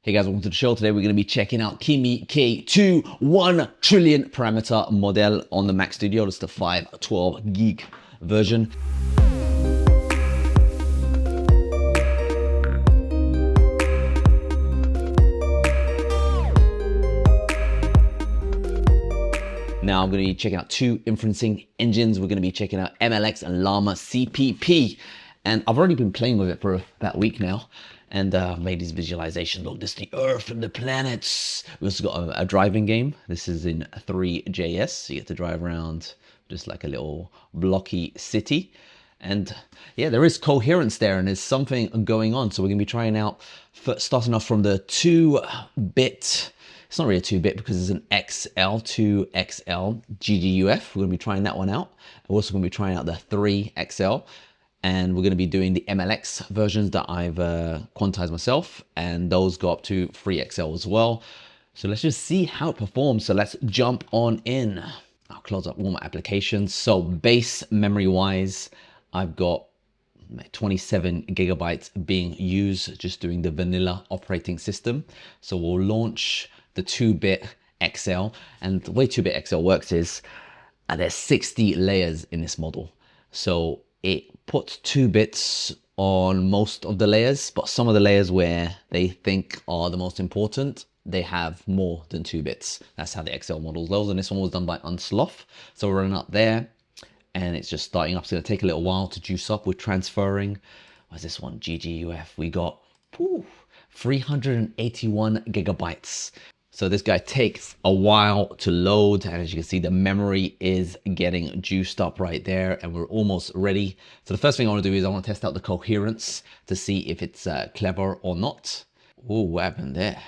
Hey guys, welcome to the show. Today we're going to be checking out Kimi K2 1 trillion parameter model on the Mac Studio. It's the 512 gig version. Now I'm going to be checking out two inferencing engines. We're going to be checking out MLX and llama.cpp. And I've already been playing with it for about a week now. And made these visualizations. Look, this is the Earth and the planets. We also got a driving game. This is in 3JS. So you get to drive around just like a little blocky city. And yeah, there is coherence there and there's something going on. So we're going to be trying out, starting off from the 2-bit. It's not really a 2-bit because it's an XL2XL GGUF. We're going to be trying that one out. We're also going to be trying out the 3XL. And we're going to be doing the MLX versions that I've quantized myself. And those go up to 3XL as well. So let's just see how it performs. So let's jump on in. I'll close up all my applications. So base memory wise, I've got 27 gigabytes being used just doing the vanilla operating system. So we'll launch the 2-bit XL. And the way 2-bit XL works is there's 60 layers in this model. So it puts 2 bits on most of the layers, but some of the layers where they think are the most important, they have more than 2 bits. That's how the XL model goes. And this one was done by Unsloth. So we're running up there and it's just starting up. It's going to take a little while to juice up. We're transferring. What's this one? GGUF. We got 381 gigabytes. So this guy takes a while to load, and as you can see, the memory is getting juiced up right there, and we're almost ready. So the first thing I want to do is I want to test out the coherence to see if it's clever or not. Oh, what happened there?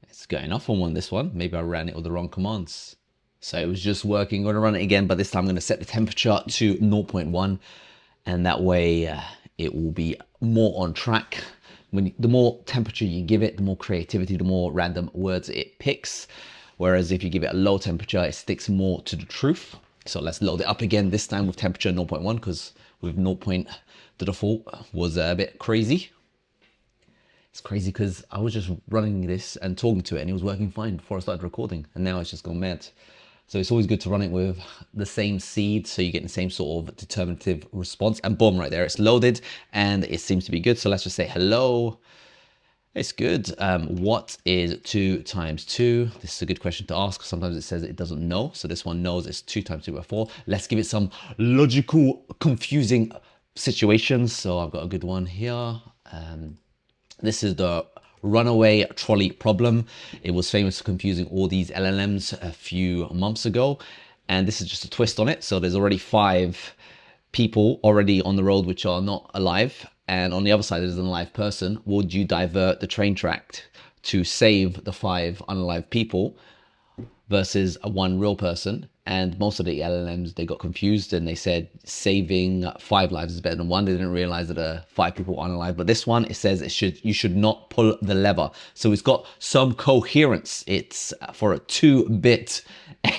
It's going off on this one. Maybe I ran it with the wrong commands. So it was just working. I'm going to run it again, but this time I'm going to set the temperature to 0.1, and that way it will be more on track. The more temperature you give it, the more creativity, the more random words it picks. Whereas if you give it a low temperature, it sticks more to the truth. So let's load it up again, this time with temperature 0.1, because with 0. The default was a bit crazy. It's crazy because I was just running this and talking to it and it was working fine before I started recording. And now it's just gone mad. So it's always good to run it with the same seed so you get the same sort of determinative response. And boom, right there, it's loaded and it seems to be good. So let's just say hello. It's good. What is 2 times 2? This is a good question to ask. Sometimes it says it doesn't know. So this one knows it's 2 times 2 by 4. Let's give it some logical, confusing situations. So I've got a good one here. This is the runaway trolley problem. It was famous for confusing all these LLMs a few months ago. And this is just a twist on it. So there's already 5 people already on the road which are not alive. And on the other side, there's an alive person. Would you divert the train track to save the 5 unalive people versus one real person? And most of the LLMs, they got confused and they said saving 5 lives is better than 1. They didn't realize that 5 people aren't alive. But this one, it says you should not pull the lever. So it's got some coherence. It's for a 2-bit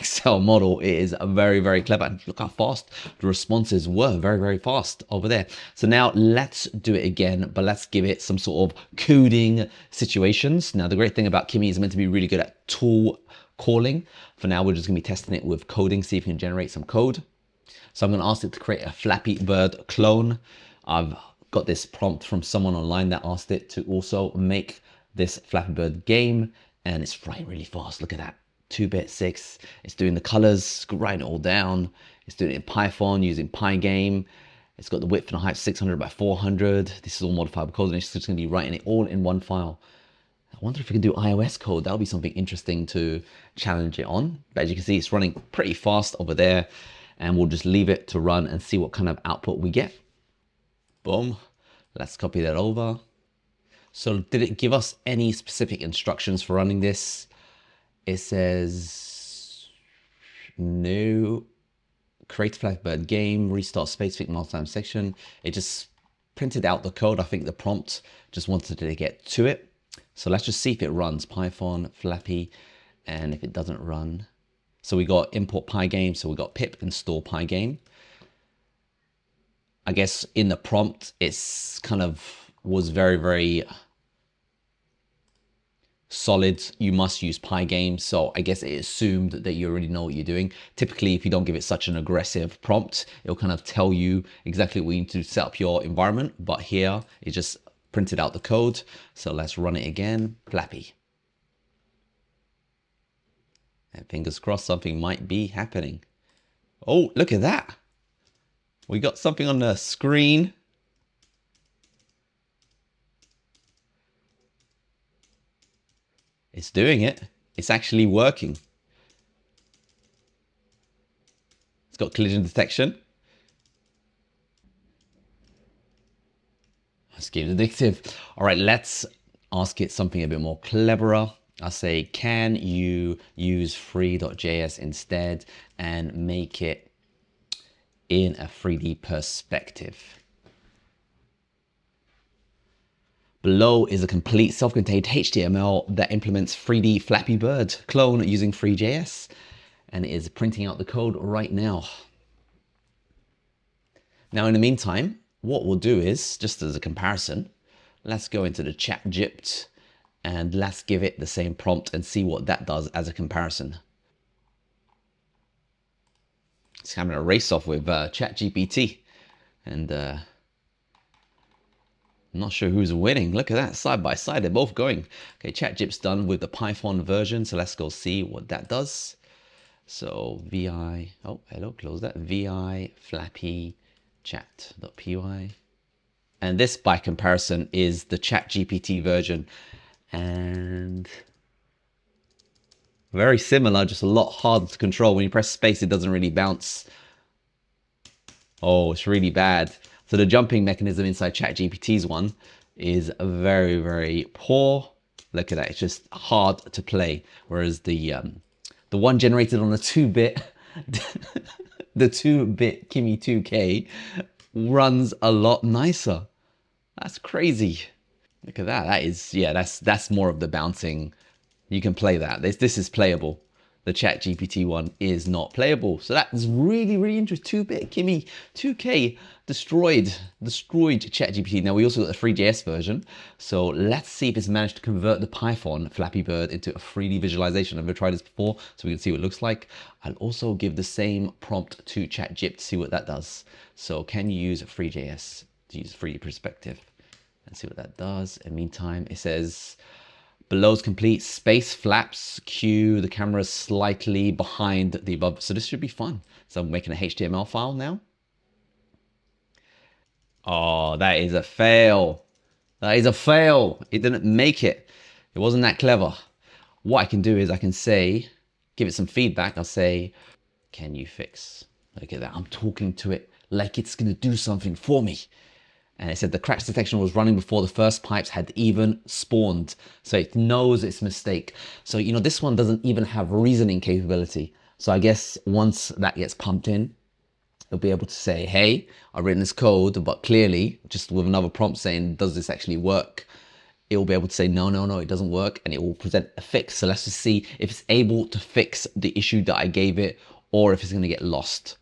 XL model. It is very, very clever. And look how fast the responses were. Very, very fast over there. So now let's do it again, but let's give it some sort of coding situations. Now, the great thing about Kimi is meant to be really good at tool calling. For now, we're just going to be testing it with coding, see if we can generate some code. So I'm going to ask it to create a Flappy Bird clone. I've got this prompt from someone online that asked it to also make this Flappy Bird game, and it's writing really fast. Look at that. 2-bit 6. It's doing the colors, writing it all down. It's doing it in Python using Pygame. It's got the width and the height 600 by 400. This is all modifiable code, and it's just going to be writing it all in one file. I wonder if we can do iOS code. That'll be something interesting to challenge it on. But as you can see, it's running pretty fast over there. And we'll just leave it to run and see what kind of output we get. Boom. Let's copy that over. So did it give us any specific instructions for running this? It says no. Create a Flappy Bird game, restart Spacefig multi-time section. It just printed out the code. I think the prompt just wanted to get to it. So let's just see if it runs Python, Flappy, and if it doesn't run. So we got import Pygame, so we got pip install Pygame. I guess in the prompt, it's kind of was very, very solid, you must use Pygame. So I guess it assumed that you already know what you're doing. Typically, if you don't give it such an aggressive prompt, it'll kind of tell you exactly what you need to set up your environment. But here, it just printed out the code. So let's run it again, Flappy. And fingers crossed, something might be happening. Oh, look at that. We got something on the screen. It's doing it. It's actually working. It's got collision detection. This game's addictive. All right, let's ask it something a bit more cleverer. I'll say, can you use free.js instead and make it in a 3D perspective? Below is a complete self-contained HTML that implements 3D Flappy Bird clone using Free.js, and it is printing out the code right now. Now, in the meantime, what we'll do is, just as a comparison, let's go into the Chat GPT and let's give it the same prompt and see what that does as a comparison. It's having a race off with Chat GPT, and I'm not sure who's winning. Look at that, side by side, they're both going. Okay, ChatGPT's done with the Python version, so let's go see what that does. So vi, oh, hello, close that. Vi flappy chat.py. And this, by comparison, is the Chat GPT version. And very similar, just a lot harder to control. When you press space, it doesn't really bounce. Oh, it's really bad. So the jumping mechanism inside ChatGPT's one is very, very poor. Look at that, it's just hard to play. Whereas the one generated on the 2-bit, the 2-bit Kimi 2K runs a lot nicer. That's crazy. Look at that. That is, yeah, that's more of the bouncing. You can play that. This is playable. The Chat GPT one is not playable. So that's really, really interesting. 2-bit Kimi 2K destroyed Chat GPT. Now we also got the Free.js version. So let's see if it's managed to convert the Python Flappy Bird into a 3D visualization. I've never tried this before, so we can see what it looks like. I'll also give the same prompt to Chat GPT to see what that does. So can you use Free.js to use 3D perspective? And see what that does. In the meantime, it says, below's complete, space flaps, Q, the camera is slightly behind the above. So this should be fun. So I'm making a HTML file now. Oh, that is a fail. That is a fail. It didn't make it. It wasn't that clever. What I can do is I can say, give it some feedback. I'll say, can you fix? Look at that. I'm talking to it like it's going to do something for me. And it said the crash detection was running before the first pipes had even spawned. So it knows its mistake. So, you know, this one doesn't even have reasoning capability. So I guess once that gets pumped in, it'll be able to say, hey, I've written this code, but clearly just with another prompt saying, does this actually work? It will be able to say, no, no, no, it doesn't work. And it will present a fix. So let's just see if it's able to fix the issue that I gave it or if it's going to get lost.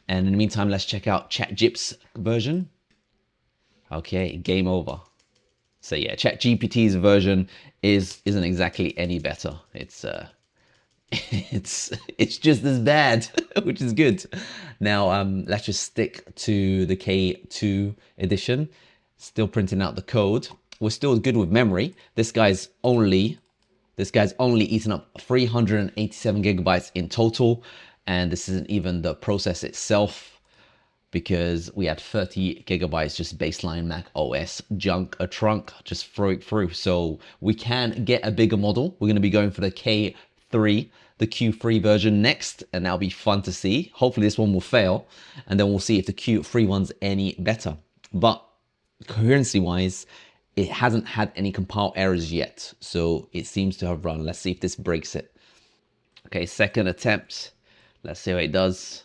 And in the meantime, let's check out ChatGPT's version. Okay, game over. So yeah, ChatGPT's version isn't exactly any better. It's it's just as bad, which is good. Now let's just stick to the K2 edition. Still printing out the code. We're still good with memory. This guy's only eaten up 387 gigabytes in total, and this isn't even the process itself, because we had 30 gigabytes just baseline Mac OS junk, a trunk, just throw it through. So we can get a bigger model. We're going to be going for the K3, the Q3 version next, and that'll be fun to see. Hopefully this one will fail, and then we'll see if the Q3 one's any better. But coherency wise, it hasn't had any compile errors yet. So it seems to have run. Let's see if this breaks it. Okay, second attempt. Let's see how it does.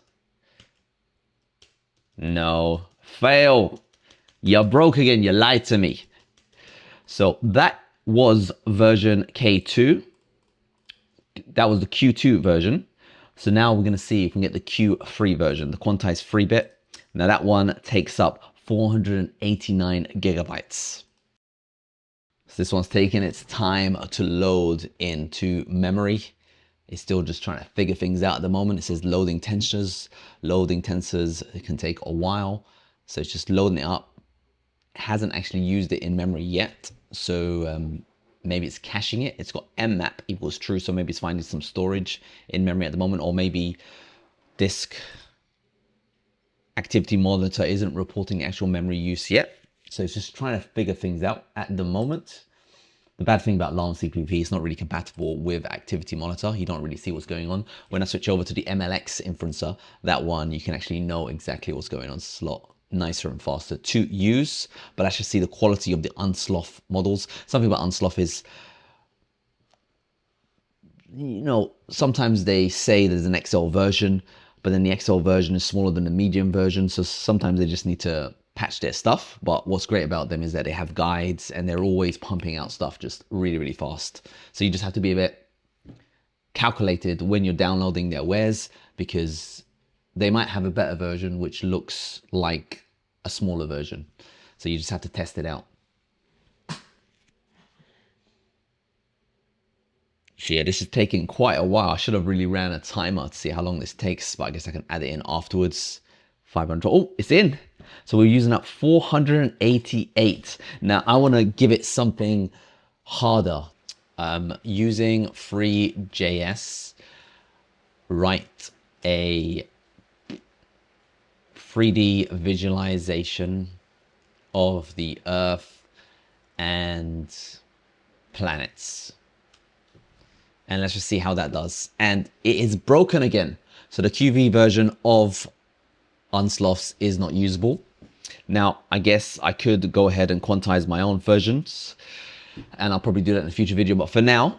No, fail. You broke again, you lied to me. So that was version K2. That was the Q2 version. So now we're gonna see if we can get the Q3 version, the quantized 3-bit. Now that one takes up 489 gigabytes. this one's taking its time to load into memory. It's still just trying to figure things out at the moment. It says loading tensors. Loading tensors, it can take a while. So it's just loading it up. It hasn't actually used it in memory yet. So maybe it's caching it. It's got mmap equals true. So maybe it's finding some storage in memory at the moment, or maybe disk activity monitor isn't reporting actual memory use yet. So it's just trying to figure things out at the moment. The bad thing about llama.cpp, it's not really compatible with activity monitor. You don't really see what's going on. When I switch over to the MLX Inferencer, that one, you can actually know exactly what's going on. It's a lot nicer and faster to use, but I should see the quality of the unsloth models. Something about unsloth is, you know, sometimes they say there's an XL version, but then the XL version is smaller than the medium version. So sometimes they just need to patch their stuff. But what's great about them is that they have guides and they're always pumping out stuff just really, really fast. So you just have to be a bit calculated when you're downloading their wares, because they might have a better version which looks like a smaller version. So you just have to test it out. So yeah, this is taking quite a while. I should have really ran a timer to see how long this takes, but I guess I can add it in afterwards. 500, oh, it's in. So we're using up 488. Now I want to give it something harder. Using free.js, write a 3D visualization of the Earth and planets. And let's just see how that does. And it is broken again. So the QV version of Unsloths is not usable. Now, I guess I could go ahead and quantize my own versions, and I'll probably do that in a future video. But for now,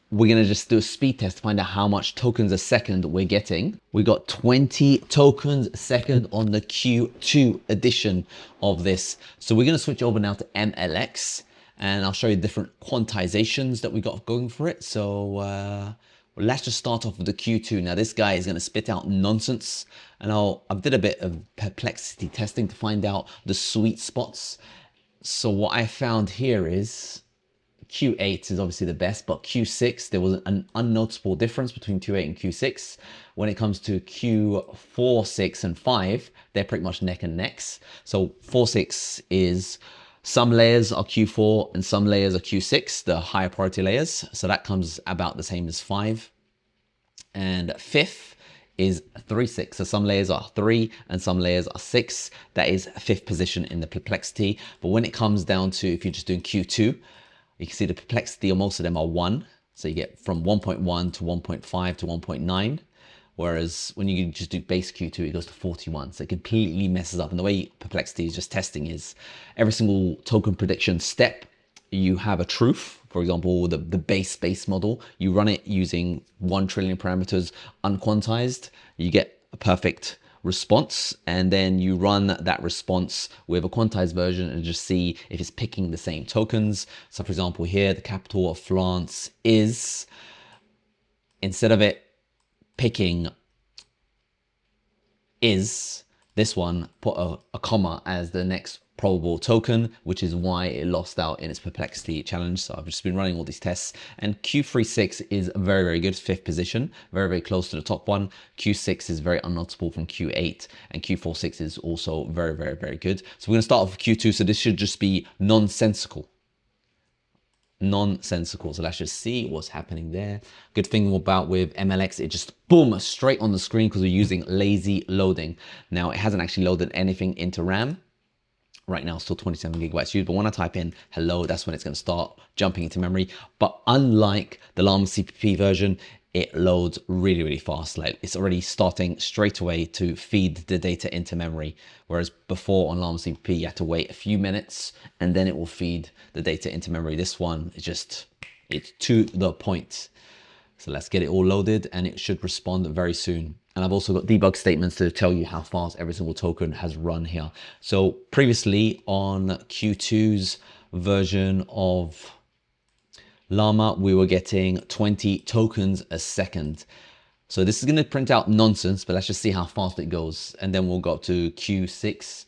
we're gonna just do a speed test to find out how much tokens a second we're getting. We got 20 tokens a second on the Q2 edition of this. So we're gonna switch over now to MLX, and I'll show you different quantizations that we got going for it. So let's just start off with the Q2. Now this guy is going to spit out nonsense, and I did a bit of perplexity testing to find out the sweet spots. So what I found here is Q8 is obviously the best, but Q6, there was an unnoticeable difference between Q8 and Q6. When it comes to Q4, 6, and 5, they're pretty much neck and necks. So 4, 6 is, some layers are Q4 and some layers are Q6, the higher priority layers. So that comes about the same as 5. And 5th is 3, 6. So some layers are 3 and some layers are 6. That is 5th position in the perplexity. But when it comes down to, if you're just doing Q2, you can see the perplexity of most of them are 1. So you get from 1.1 to 1.5 to 1.9. Whereas when you just do base Q2, it goes to 41. So it completely messes up. And the way perplexity is just testing is every single token prediction step, you have a truth. For example, the base model, you run it using 1 trillion parameters unquantized, you get a perfect response, and then you run that response with a quantized version and just see if it's picking the same tokens. So for example, here, the capital of France is, instead of it picking is, this one put a comma as the next probable token, which is why it lost out in its perplexity challenge. So I've just been running all these tests, and Q36 is very, very good, 5th position, very, very close to the top one. Q6 is very unnoticeable from Q8, and Q46 is also very, very, very good. So we're gonna start off with Q2, so this should just be nonsensical. So let's just see what's happening there. Good thing about with MLX, it just boom, straight on the screen because we're using lazy loading. Now it hasn't actually loaded anything into RAM. Right now, still 27 gigabytes used, but when I type in hello, that's when it's going to start jumping into memory. But unlike the llama.cpp version, it loads really, really fast. Like it's already starting straight away to feed the data into memory. Whereas before on llama.cpp, you had to wait a few minutes and then it will feed the data into memory. This one is just, it's to the point. So let's get it all loaded and it should respond very soon. And I've also got debug statements to tell you how fast every single token has run here. So previously on Q2's version of Llama, we were getting 20 tokens a second. So this is going to print out nonsense, but let's just see how fast it goes. And then we'll go up to Q6,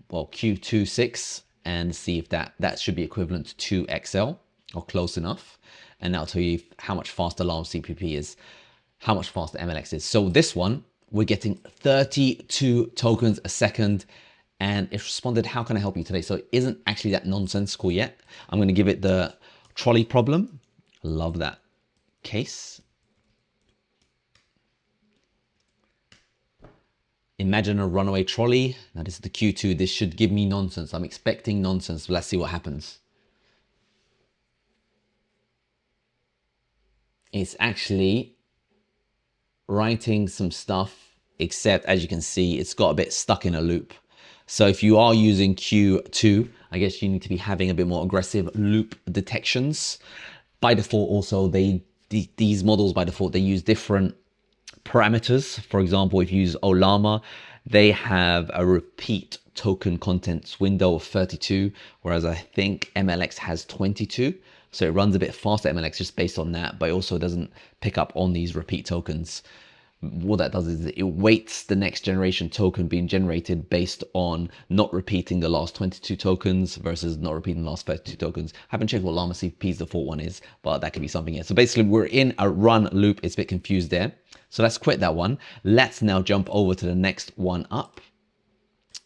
well, Q26, and see if that should be equivalent to XL or close enough. And that'll tell you how much faster llama CPP is, how much faster MLX is. So this one, we're getting 32 tokens a second, and it responded, how can I help you today? So it isn't actually that nonsensical yet. I'm going to give it the trolley problem. Love that case. Imagine a runaway trolley. Now this is the Q2. This should give me nonsense. I'm expecting nonsense. Let's see what happens. It's actually writing some stuff, except as you can see, it's got a bit stuck in a loop. So if you are using Q2, I guess you need to be having a bit more aggressive loop detections. By default, also, these models by default, they use different parameters. For example, if you use llama, they have a repeat token contents window of 32, whereas I think MLX has 22. So it runs a bit faster MLX just based on that, but it also doesn't pick up on these repeat tokens. What that does is it weights the next generation token being generated based on not repeating the last 22 tokens versus not repeating the last 32 tokens. I haven't checked what llama CPP's default one is, but that could be something else. So basically we're in a run loop. It's a bit confused there. So let's quit that one. Let's now jump over to the next one up,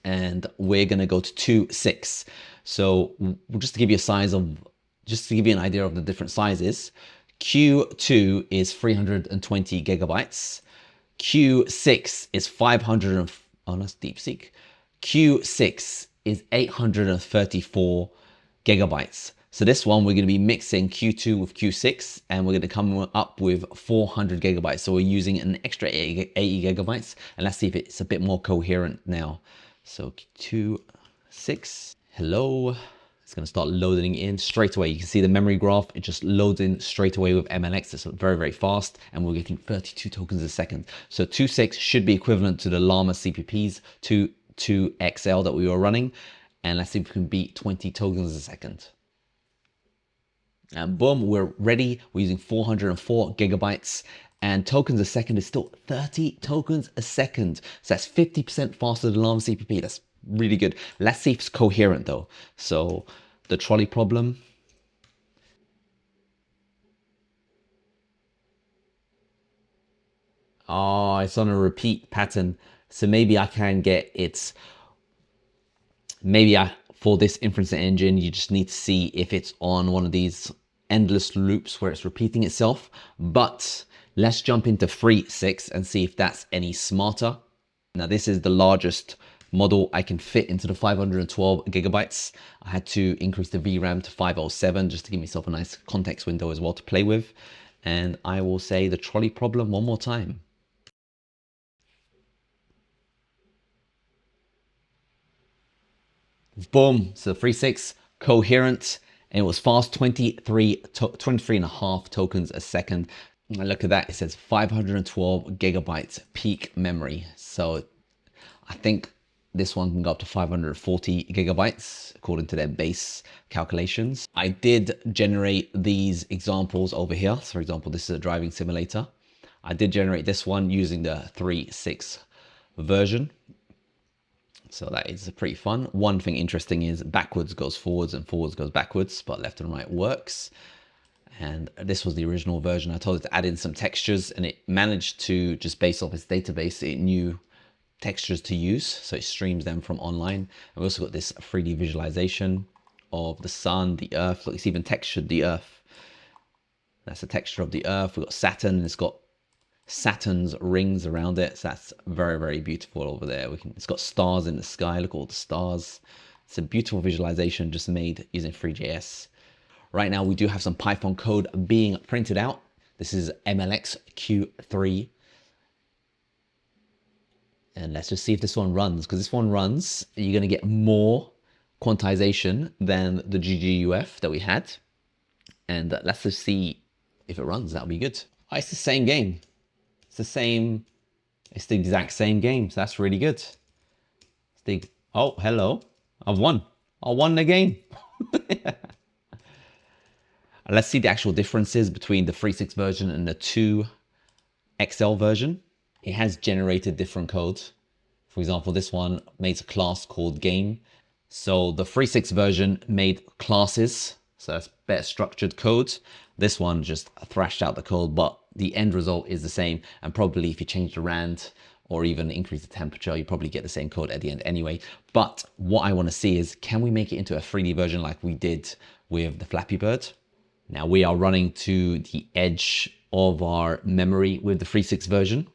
and we're going to go to 2.6. So just to give you a size of, just to give you an idea of the different sizes, Q2 is 320 gigabytes. Q6 is 500, oh, that's DeepSeek. Q6 is 834 gigabytes. So this one, we're going to be mixing Q2 with Q6, and we're going to come up with 400 gigabytes. So we're using an extra 80 gigabytes, and let's see if it's a bit more coherent now. So Q6, hello. It's going to start loading in straight away. You can see the memory graph. It just loads in straight away with MLX. It's very, very fast. And we're getting 32 tokens a second. So 2.6 should be equivalent to the llama CPPs 2.2 XL that we were running. And let's see if we can beat 20 tokens a second. And boom, we're ready. We're using 404 gigabytes. And tokens a second is still 30 tokens a second. So that's 50% faster than llama CPP. That's really good. Let's see if it's coherent though. So the trolley problem. Oh, it's on a repeat pattern. So maybe I can get its, for this inference engine, you just need to see if it's on one of these endless loops where it's repeating itself. But let's jump into 3.6 and see if that's any smarter. Now this is the largest model I can fit into the 512 gigabytes. I had to increase the VRAM to 507 just to give myself a nice context window as well to play with. And I will say the trolley problem one more time. Boom, so 3.6 coherent, and it was fast, 23 and a half tokens a second. And look at that, it says 512 gigabytes peak memory. So I think this one can go up to 540 gigabytes according to their base calculations. I did generate these examples over here. So for example, this is a driving simulator. I did generate this one using the 3.6 version. So that is pretty fun. One thing interesting is backwards goes forwards and forwards goes backwards, but left and right works. And this was the original version. I told it to add in some textures, and it managed to, just based off its database, it knew textures to use, so it streams them from online. And we also got this 3D visualization of the sun, the earth. Look, it's even textured the earth. That's the texture of the earth. We've got Saturn, and it's got Saturn's rings around it. So that's very, very beautiful over there. It's got stars in the sky. Look at all the stars. It's a beautiful visualization just made using Three.js. Right now, we do have some Python code being printed out. This is MLX Q3. And let's just see if this one runs, because this one runs, you're going to get more quantization than the GGUF that we had. And let's just see if it runs. That'll be good. Oh, it's the same game. It's the exact same game. So that's really good. Oh, hello. I've won. I won the game. Let's see the actual differences between the 3.6 version and the 2 XL version. It has generated different code. For example, this one makes a class called game. So the 3.6 version made classes, so that's better structured code. This one just thrashed out the code, but the end result is the same. And probably if you change the rand or even increase the temperature, you probably get the same code at the end anyway. But what I want to see is, can we make it into a 3D version like we did with the Flappy Bird? Now we are running to the edge of our memory with the 3.6 version.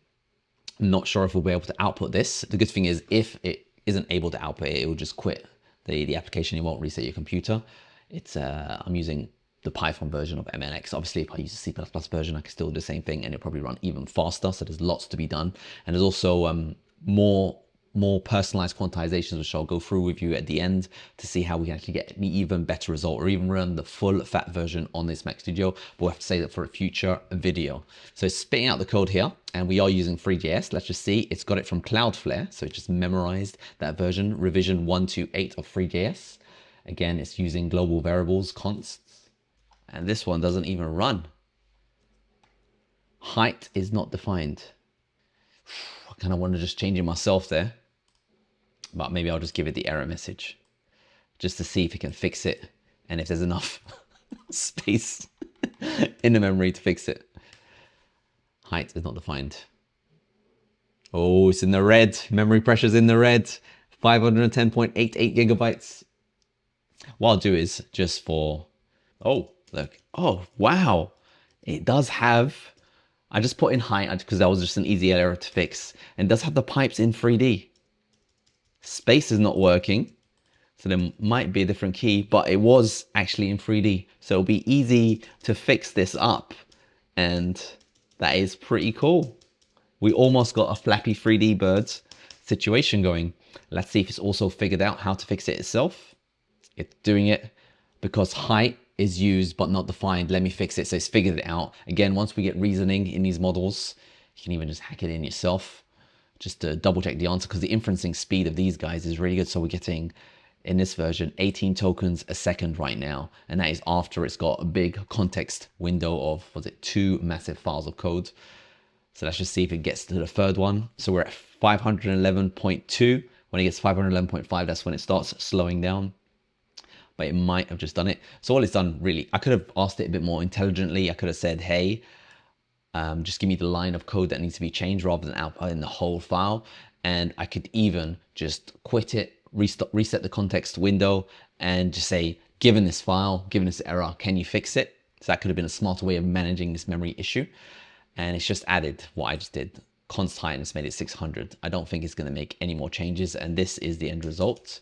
I'm not sure if we'll be able to output this. The good thing is, if it isn't able to output it, it will just quit the application. It won't reset your computer. It's I'm using the Python version of MLX. Obviously, if I use the C++ version, I can still do the same thing and it'll probably run even faster. So there's lots to be done. And there's also more personalized quantizations, which I'll go through with you at the end to see how we can actually get an even better result, or even run the full fat version on this Mac Studio. But we'll have to say that for a future video. So it's spitting out the code here, and we are using Three.js. Let's just see, it's got it from Cloudflare. So it just memorized that version, revision 128 of Three.js. Again, it's using global variables, consts, and this one doesn't even run. Height is not defined. I kind of want to just change it myself there, but maybe I'll just give it the error message just to see if it can fix it and if there's enough space in the memory to fix it. Height is not defined. Oh, it's in the red. Memory pressure's in the red. 510.88 gigabytes. What I'll do is just for, oh, look. Oh, wow. It does have, I just put in height because that was just an easy error to fix. And it does have the pipes in 3D. Space is not working, so there might be a different key, but it was actually in 3D. So it'll be easy to fix this up, and that is pretty cool. We almost got a Flappy 3D Bird situation going. Let's see if it's also figured out how to fix it itself. It's doing it because height is used but not defined. Let me fix it. So it's figured it out. Again, once we get reasoning in these models, you can even just hack it in yourself just to double check the answer, because the inferencing speed of these guys is really good. So we're getting, in this version, 18 tokens a second right now. And that is after it's got a big context window of, was it 2 massive files of code. So let's just see if it gets to the third one. So we're at 511.2. When it gets 511.5, that's when it starts slowing down. But it might have just done it. So all it's done, really, I could have asked it a bit more intelligently. I could have said, hey, just give me the line of code that needs to be changed rather than outputting the whole file. And I could even just quit it, reset the context window, and just say, given this file, given this error, can you fix it? So that could have been a smarter way of managing this memory issue. And it's just added what I just did. Const height, and it's made it 600. I don't think it's going to make any more changes. And this is the end result.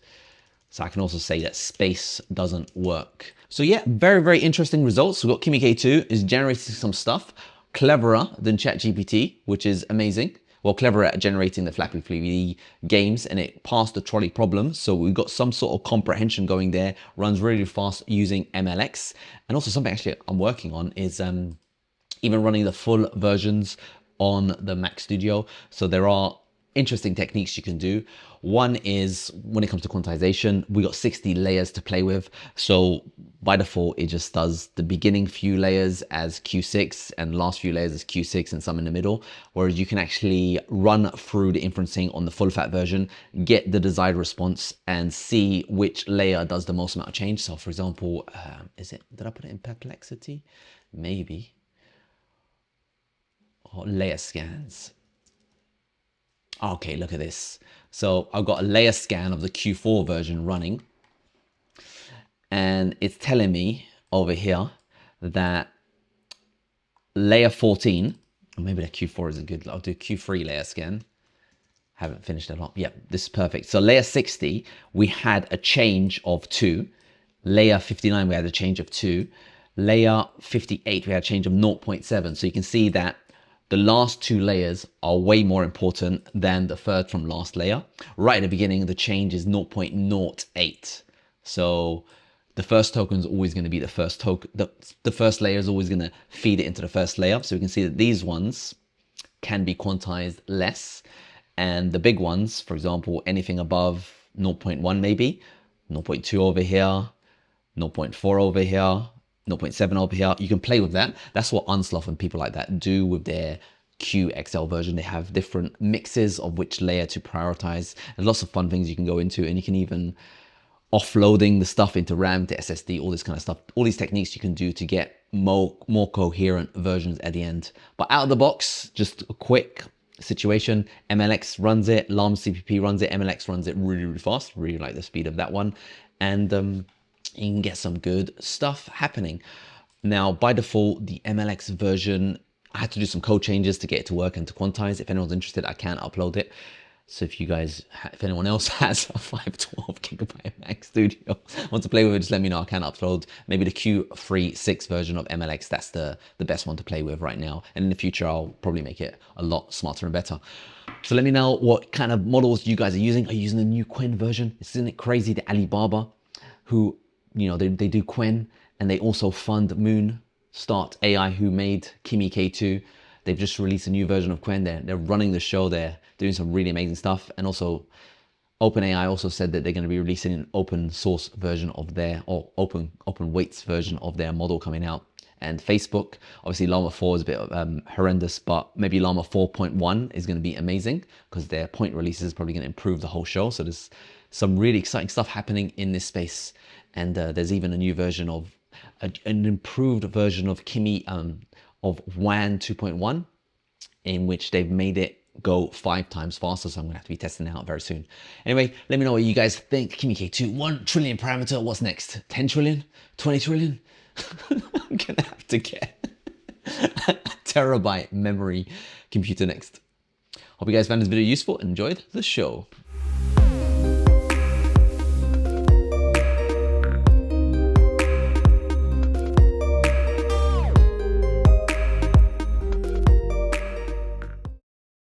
So I can also say that space doesn't work. So yeah, very, very interesting results. We've got Kimi K2 is generating some stuff cleverer than Chat GPT, which is amazing. Well, cleverer at generating the Flappy 3D games, and it passed the trolley problem. So we've got some sort of comprehension going there, runs really fast using MLX. And also something actually I'm working on is even running the full versions on the Mac Studio. So there are interesting techniques you can do. One is, when it comes to quantization, we got 60 layers to play with. So by default, it just does the beginning few layers as Q6 and last few layers as Q6 and some in the middle. Whereas you can actually run through the inferencing on the full fat version, get the desired response, and see which layer does the most amount of change. So for example, did I put it in perplexity? Maybe. Or layer scans. Okay, look at this. So I've got a layer scan of the Q4 version running, and it's telling me over here that layer 14, or maybe that Q4 isn't good. I'll do Q3 layer scan. Haven't finished it up. Yeah, this is perfect. So layer 60, we had a change of 2. Layer 59, we had a change of 2. Layer 58, we had a change of 0.7. So you can see that the last 2 layers are way more important than the third from last layer. Right at the beginning, the change is 0.08. So the first token is always going to be the first token. The first layer is always going to feed it into the first layer. So we can see that these ones can be quantized less. And the big ones, for example, anything above 0.1 maybe, 0.2 over here, 0.4 over here, 0.7 over here, you can play with that. That's what Unsloth and people like that do with their QXL version. They have different mixes of which layer to prioritize, and lots of fun things you can go into, and you can even offloading the stuff into RAM to SSD, all this kind of stuff. All these techniques you can do to get more coherent versions at the end. But out of the box, just a quick situation. MLX runs it, llama.cpp runs it, MLX runs it really, really fast. Really like the speed of that one. And you can get some good stuff happening. Now, by default, the MLX version, I had to do some code changes to get it to work and to quantize. If anyone's interested, I can upload it. So if you guys, if anyone else has a 512 gigabyte Mac Studio, want to play with it, just let me know. I can upload maybe the Q36 version of MLX. That's the best one to play with right now. And in the future, I'll probably make it a lot smarter and better. So let me know what kind of models you guys are using. Are you using the new Quen version? Isn't it crazy that Alibaba, who, you know, they do Quen, and they also fund Moonstart AI, who made Kimi K2. They've just released a new version of Quen. They're running the show. They're doing some really amazing stuff. And also, OpenAI also said that they're going to be releasing an open source version of their, or open weights version of their model coming out. And Facebook, obviously Llama 4 is a bit horrendous, but maybe Llama 4.1 is going to be amazing because their point release is probably going to improve the whole show. So there's some really exciting stuff happening in this space. And there's even a new version of, an improved version of Kimi, of WAN 2.1, in which they've made it go 5 times faster. So I'm gonna have to be testing it out very soon. Anyway, let me know what you guys think. Kimi K2, 1 trillion parameter. What's next? 10 trillion? 20 trillion? I'm gonna have to get a terabyte memory computer next. Hope you guys found this video useful and enjoyed the show.